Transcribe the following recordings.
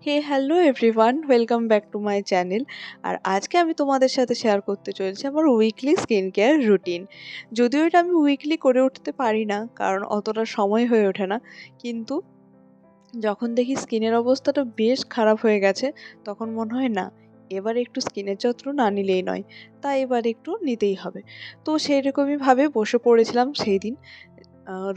Hey hello everyone, welcome back to my channel. আর আজকে আমি তোমাদের সাথে শেয়ার করতে চলেছি আমার উইকলি স্কিন কেয়ার রুটিন। যদিও এটা আমি উইকলি করে উঠতে পারি না, কারণ অতটা সময় হয়ে ওঠে না। কিন্তু যখন দেখি স্কিনের অবস্থাটা বেশ খারাপ হয়ে গেছে, তখন মনে হয় না, এবার একটু স্কিনের যত্ন না নিলেই নয়, তাই এবার একটু নিতেই হবে। তো সেই রকমই ভাবে বসে পড়েছিলাম সেই দিন,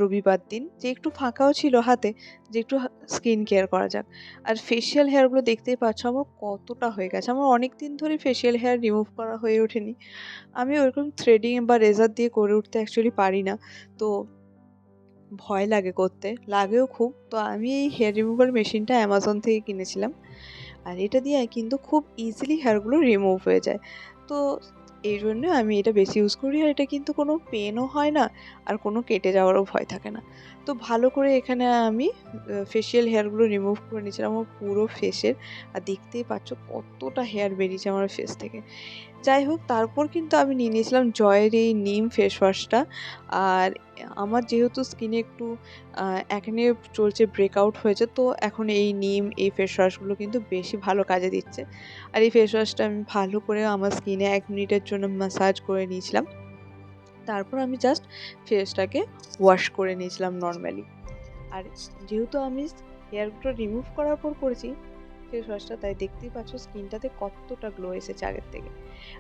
রবিবার দিন, যে একটু ফাঁকাও ছিল হাতে, যে একটু স্কিন কেয়ার করা যাক। আর ফেসিয়াল হেয়ারগুলো দেখতেই পাচ্ছ আমার কতটা হয়ে গেছে। আমার অনেক দিন ধরে ফেসিয়াল হেয়ার রিমুভ করা হয়ে ওঠেনি। আমি ওরকম থ্রেডিং বা রেজার দিয়ে করে উঠতে অ্যাকচুয়ালি পারি না। তো ভয় লাগে করতে, লাগেও খুব। তো আমি এই হেয়ার রিমুভার মেশিনটা অ্যামাজন থেকে কিনেছিলাম। আর এটা দিয়ে কিন্তু খুব ইজিলি হেয়ারগুলো রিমুভ হয়ে যায়। তো এইজন্য আমি এটা বেশি ইউজ করি। আর এটা কিন্তু কোনো পেইনও হয় না, আর কোনো কেটে যাওয়ারও ভয় থাকে না। তো ভালো করে এখানে আমি ফেসিয়াল হেয়ারগুলো রিমুভ করে নিয়েছিলাম আমার পুরো ফেসের। আর দেখতেই পাচ্ছ কতটা হেয়ার বেরিয়েছে আমার ফেস থেকে। যাই হোক, তারপর কিন্তু আমি নিয়ে নিয়েছিলাম জয়ের এই নিম ফেস ওয়াশটা। আর আমার যেহেতু স্কিনে একটু অ্যাকনে চলছে, ব্রেকআউট হয়েছে, তো এখন এই নিম এই ফেস ওয়াশগুলো কিন্তু বেশি ভালো কাজে দিচ্ছে। আর এই ফেস ওয়াশটা আমি ভালো করে আমার স্কিনে ১ মিনিটের জন্য ম্যাসাজ করে নিয়েছিলাম। তারপর আমি জাস্ট ফেসটাকে ওয়াশ করে নিয়েছিলাম নরমালি। আর যেহেতু আমি হেয়ারগুলো রিমুভ করার পর করেছি ফেস ওয়াশটা, তাই দেখতেই পাচ্ছ স্কিনটাতে কতটা গ্লো এসেছে আগের থেকে।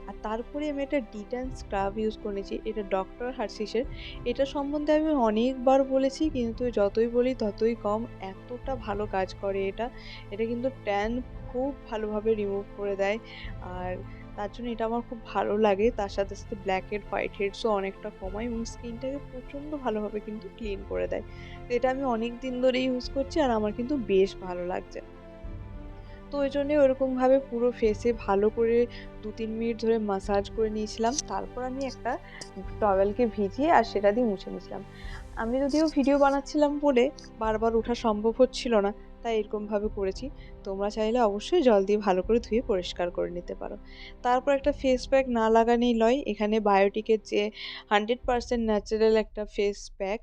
আর তারপরে আমি একটা ডিট্যান স্ক্রাব ইউজ করে নিয়েছি, এটা ডক্টর হার্শিসের। এটা সম্বন্ধে আমি অনেকবার বলেছি, কিন্তু যতই বলি ততই কম। এতটা ভালো কাজ করে এটা। এটা কিন্তু ট্যান খুব ভালোভাবে রিমুভ করে দেয়। আর তার জন্য এটা আমার খুব ভালো লাগে। তার সাথে সাথে ব্ল্যাক হেড হোয়াইট হেডসও অনেকটা কমায় এবং স্কিনটাকে প্রচণ্ড ভালোভাবে কিন্তু ক্লিন করে দেয়। তো এটা আমি অনেক দিন ধরে ইউজ করছি আর আমার কিন্তু বেশ ভালো লাগছে। তো ওই জন্যে ওরকমভাবে পুরো ফেসে ভালো করে ২-৩ মিনিট ধরে মাসাজ করে নিয়েছিলাম। তারপর আমি একটা টওয়েলকে ভিজিয়ে আর সেটা দিয়ে মুছে নিয়েছিলাম। আমি যদিও ভিডিও বানাচ্ছিলাম বলে বারবার ওঠা সম্ভব হচ্ছিল না, তাই এরকমভাবে করেছি। তোমরা চাইলে অবশ্যই জল দিয়ে ভালো করে ধুয়ে পরিষ্কার করে নিতে পারো। তারপর একটা ফেস প্যাক না লাগানোই নয়। এখানে বায়োটিকের যে 100% ন্যাচারাল একটা ফেস প্যাক,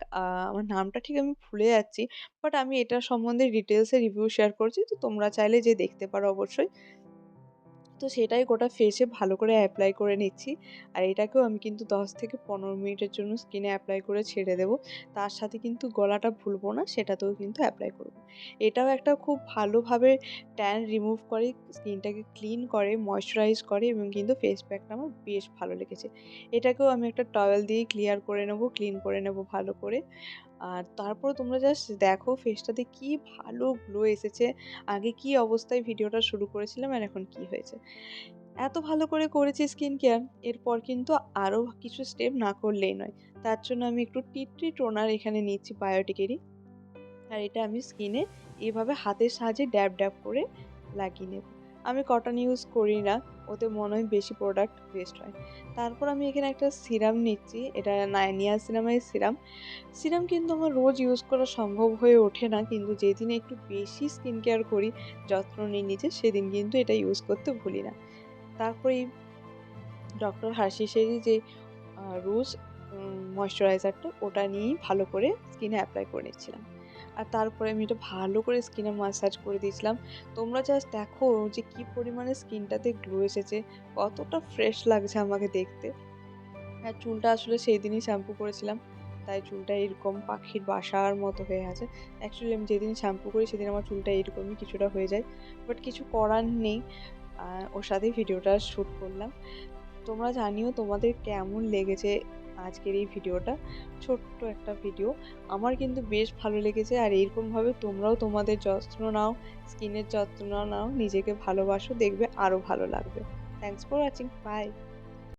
আমার নামটা ঠিক আমি ভুলে যাচ্ছি। বাট আমি এটার সম্বন্ধে ডিটেইলসে রিভিউ শেয়ার করছি। তো তোমরা চাইলে যেয়ে দেখতে পারো অবশ্যই। তো সেটাই গোটা ফেসে ভালো করে এপ্লাই করে নিচ্ছি। আর এটাকেও আমি কিন্তু ১০ থেকে ১৫ মিনিটের জন্য স্কিনে এপ্লাই করে ছেড়ে দেব। তার সাথে কিন্তু গলাটা ভুলবো না, সেটাতেও কিন্তু এপ্লাই করব। এটাও একটা খুব ভালোভাবে ট্যান রিমুভ করে, স্কিনটাকে ক্লিন করে, ময়েশ্চারাইজ করে এবং কিন্তু ফেস প্যাকটা আমার বেশ ভালো লেগেছে। এটাকেও আমি একটা টাওয়েল দিয়ে ক্লিয়ার করে নেব, ক্লিন করে নেব ভালো করে। আর তারপরে তোমরা জাস্ট দেখো ফেসটাতে কি ভালো গ্লো এসেছে। আগে কি অবস্থায় ভিডিওটা শুরু করেছিলাম আর এখন কি হয়েছে। এত ভালো করে করেছি স্কিন কেয়ার, এরপর কিন্তু আরও কিছু স্টেপ না করলেই নয়। তার জন্য আমি একটু টি ট্রি টোনার এখানে নিচ্ছি বায়োটিকেরই। আর এটা আমি স্কিনে এভাবে হাতের সাহায্যে ড্যাব ড্যাব করে লাগিয়ে নেব। আমি কটন ইউজ করি না, ওতে মনে হয় বেশি প্রোডাক্ট ওয়েস্ট হয়। তারপর আমি এখানে একটা সিরাম নিচ্ছি, এটা নিয়াসিনামাইড সিরাম। সিরাম কিন্তু আমার রোজ ইউজ করা সম্ভব হয়ে ওঠে না, কিন্তু যেদিন একটু বেশি স্কিন কেয়ার করি, যত্ন নিই নিজের, সেদিন কিন্তু এটা ইউজ করতে ভুলি না। তারপরে এই ডক্টর হার্শিসেরই যে রোজ ময়েশ্চারাইজারটা, ওটা নিয়েই ভালো করে স্কিনে অ্যাপ্লাই করে নিচ্ছিলাম। আর তারপরে আমি এটা ভালো করে স্কিনে মাসাজ করে দিয়েছিলাম। তোমরা জাস্ট দেখো যে কি পরিমাণে স্কিনটাতে গ্লো এসেছে, কতটা ফ্রেশ লাগছে আমাকে দেখতে। আর চুলটা আসলে সেই দিনই শ্যাম্পু করেছিলাম, তাই চুলটা এরকম পাখির বাসার মতো হয়ে আছে। অ্যাকচুয়ালি আমি যেদিন শ্যাম্পু করি সেদিন আমার চুলটা এরকমই কিছুটা হয়ে যায়। বাট কিছু করার নেই। ওর সাথেই ভিডিওটা শ্যুট করলাম। তোমরা জানিও তোমাদের কেমন লেগেছে আজকের এই ভিডিওটা। ছোট্ট একটা ভিডিও। আমার কিন্তু বেশ ভালো লেগেছে। আর এরকমভাবে তোমরাও তোমাদের যত্ন নাও, স্কিনের যত্ন নাও, নিজেকে ভালোবাসো, দেখবে আরও ভালো লাগবে। Thanks for watching. বাই।